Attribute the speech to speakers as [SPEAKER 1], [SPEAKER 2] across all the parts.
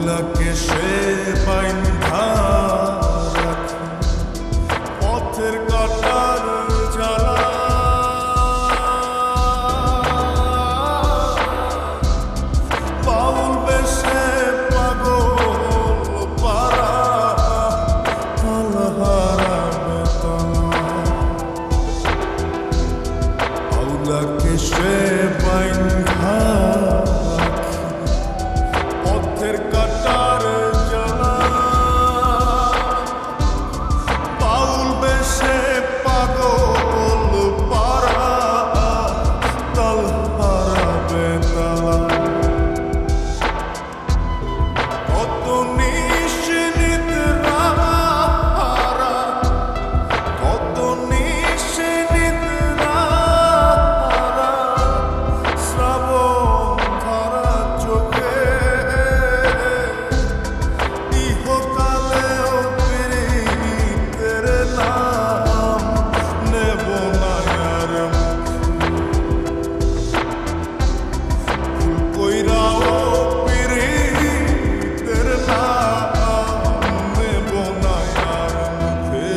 [SPEAKER 1] আউলাকে সে বাইন্ধা রাখে পথের কাটার জ্বালা বাউল বেশে পাগল পারা আল্লাহারা বেতলা আউলাকে সে বাইন্ধা পথের কাটার জ্বালা বাউল বেশে পাগল পারা তালহারা বেতালা কত নিশিনিদ্রা হারা কত নিশিনিদ্রা হারা শ্রাবণ ধারা চোখে ইহকালেও পীড়িতের নাম নেব না আর কইরাও পীড়িতের নাম নেব না আর মুখে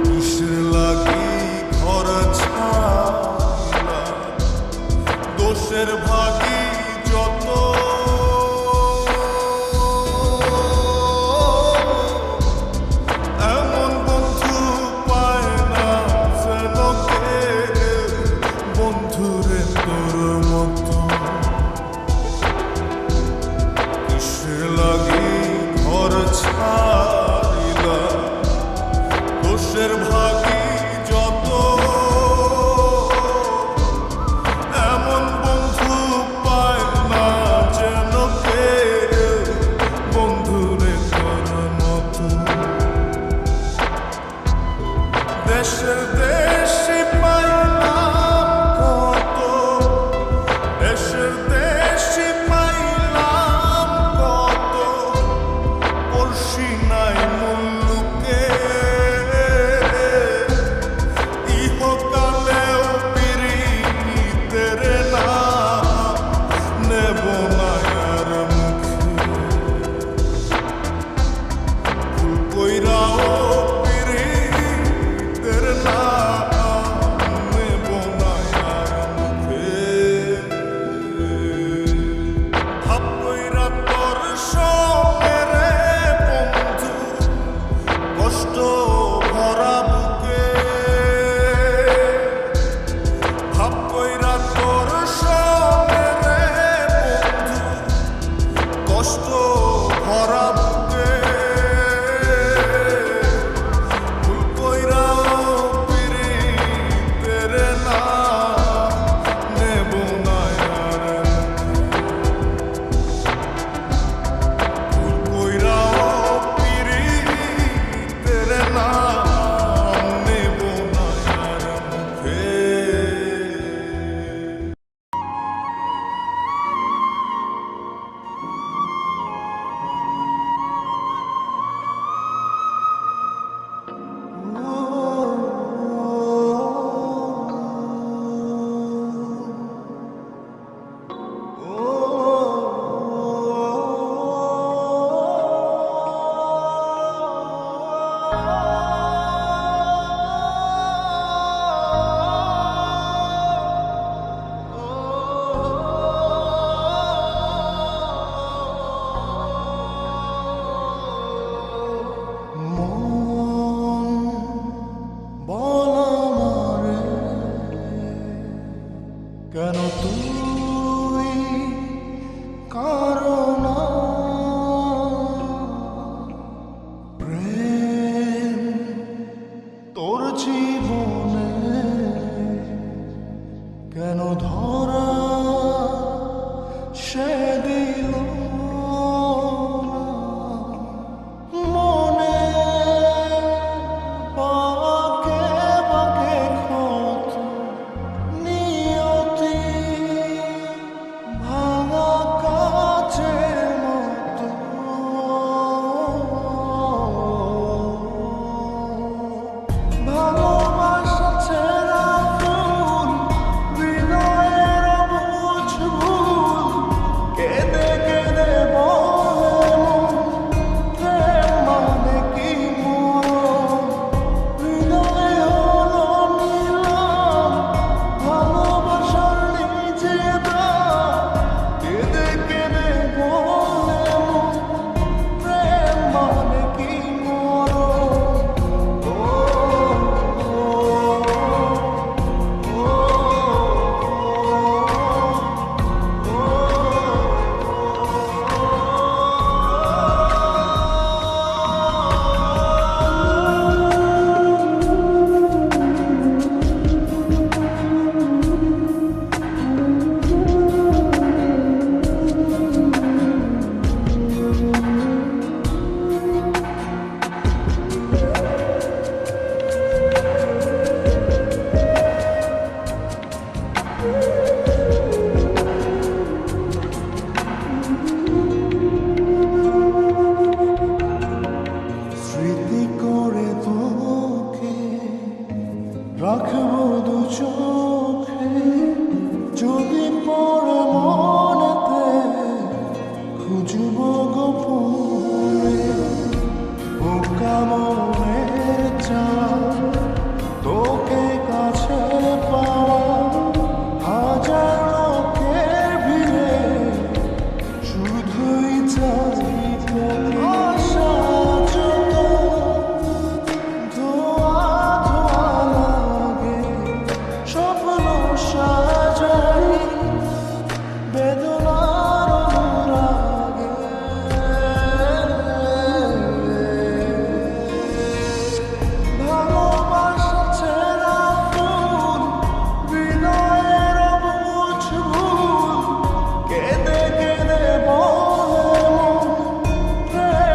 [SPEAKER 1] কিসের লাগি ঘর ছাড়া দোষের ভাগী যত এমন বন্ধু পায় না যেন কেউ বন্ধুরে তোর মতো কিসের লাগি ঘর ছাড়িলা দোষের ভাগী যত এমন বন্ধু পায় না যেন কেউ বন্ধুরে তোর মতো দেশের দেশে পাইলাম কত দেশের দেশে পাইলাম কত পড়শি নাই মুল্লুকে ইহকালেও পীড়িতের নাম নেব না আর মুখে কইরাও পীড়িতের নাম নেব না আর মুখে ভাব কইরা তোর সঙ্গে রে বন্ধু কষ্ট ভরা বুকে ভাব কইরা তোর সঙ্গে রে বন্ধু কষ্ট ভরা বুকে ভুল কইরাও পীড়িতের নাম নেব না আর ভুল কইরাও পীড়িতের নাম নেব না আর মুখে গোপনে বোকা মনের চাওয়া তোকে কাছে পাওয়া হাজার লোকের ভিড়ে শুধুই চাই তোকে আশা যত ধোয়া ধোয়া লাগে স্বপ্ন সাজাই বেদনার অনুরাগে ভালোবাসা ছেঁড়া ফুল হৃদয়ের অবুঝ ভুল কেঁদে কেঁদে বলে মন প্রেম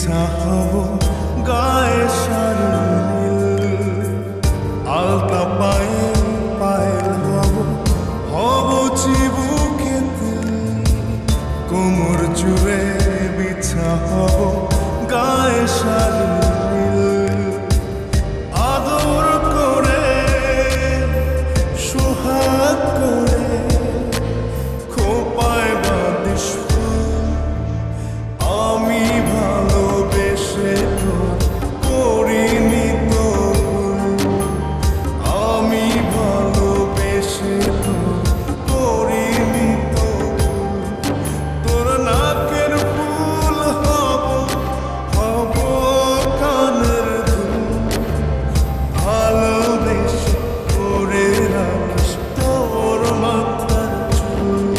[SPEAKER 1] বিছা হব গায়ে শাড়ি আলতা পায়ে পায়েল হব হব চিবুকেতে কোমর জুড়ে বিছা হব গায়ে শাড়ি আদর করে সোহাগ করে খোপায় বাঁধিস ফুল আমি ভালোবেসে তোর করিনি তো ভুল আমি ভালোবেসে তোর করিনি তো ভুল তোর নাকের ফুল হব হব কানের দুল ভালোবেসে করে রাখিস তোর মাথার চুল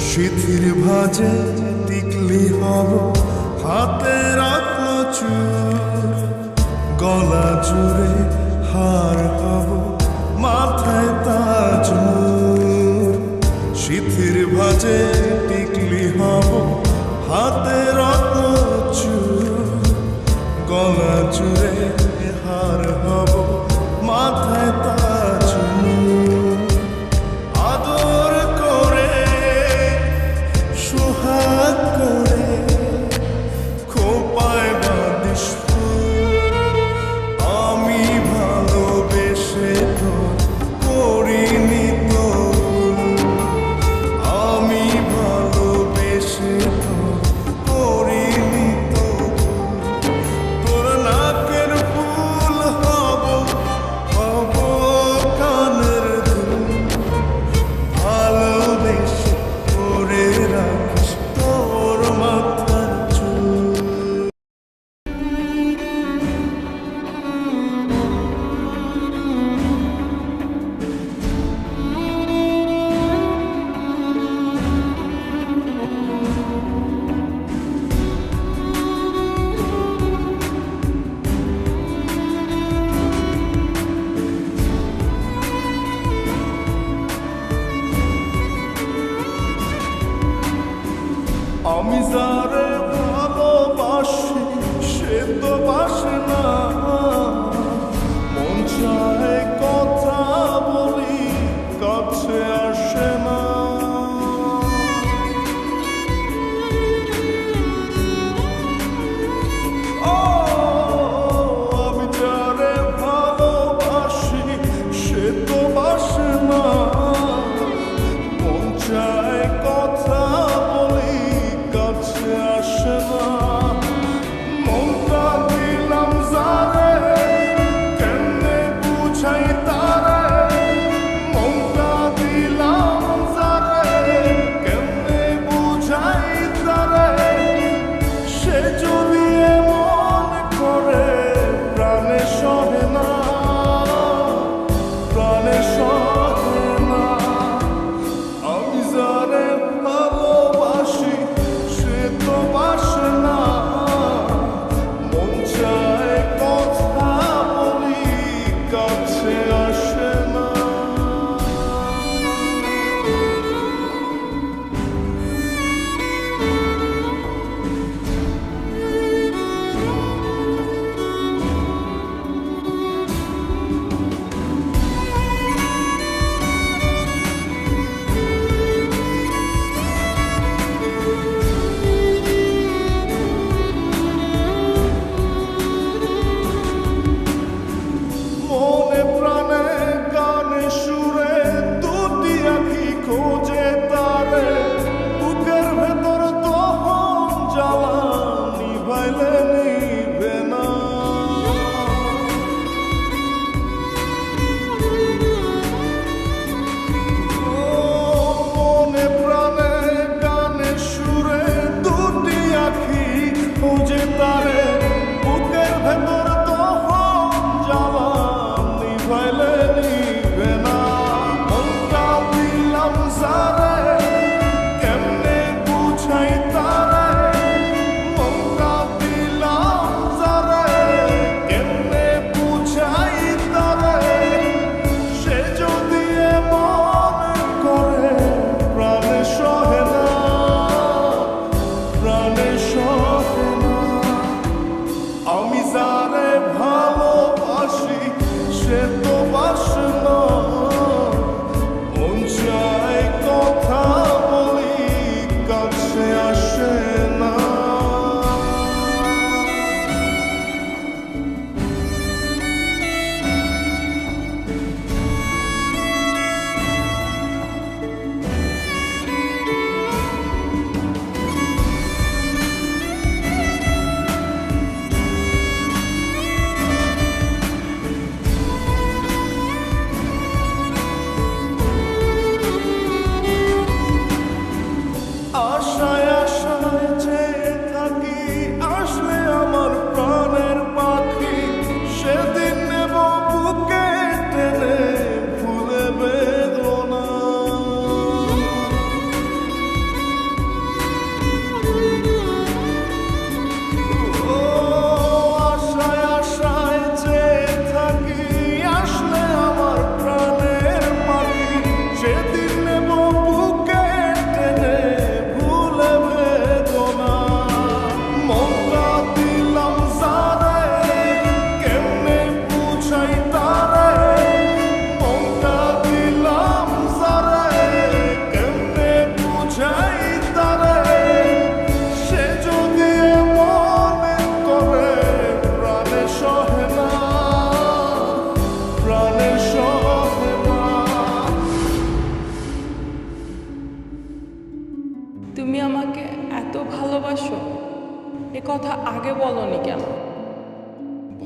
[SPEAKER 1] সিঁথির ভাজে টিকলি হব হাতে রত্ন চুর গলা জুড়ে হার হব মাথায় তাজ নূর সিঁথির ভাজে টিকলি হব হাতে রত্ন চুর গলা জুড়ে হার হব মাথায় তাজ নূর আদর করে সোহাগ করে খোপায় বাঁধিস ফুল আমি ভালোবেসে তোর করিনি তো ভুল আমি ভালোবেসে তোর করিনি তো ভুল তোর নাকের ফুল হব হব কানের দুল ভালোবেসে করে রাখিস তোর মাথার চুল আমি যারে ভালোবাসি সে তো বাসে না মন চায় কথা বলি কাছে আসে না ও আমি যারে ভালোবাসি সে তো বাসে না মন চায় কথা বলি কাছে আসে না মনটা দিলাম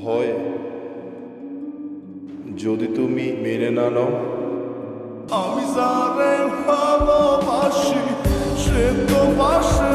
[SPEAKER 1] হয় যদি তুমি মেনে না নাও। আমি যারে ভালোবাসি সে তো বাসে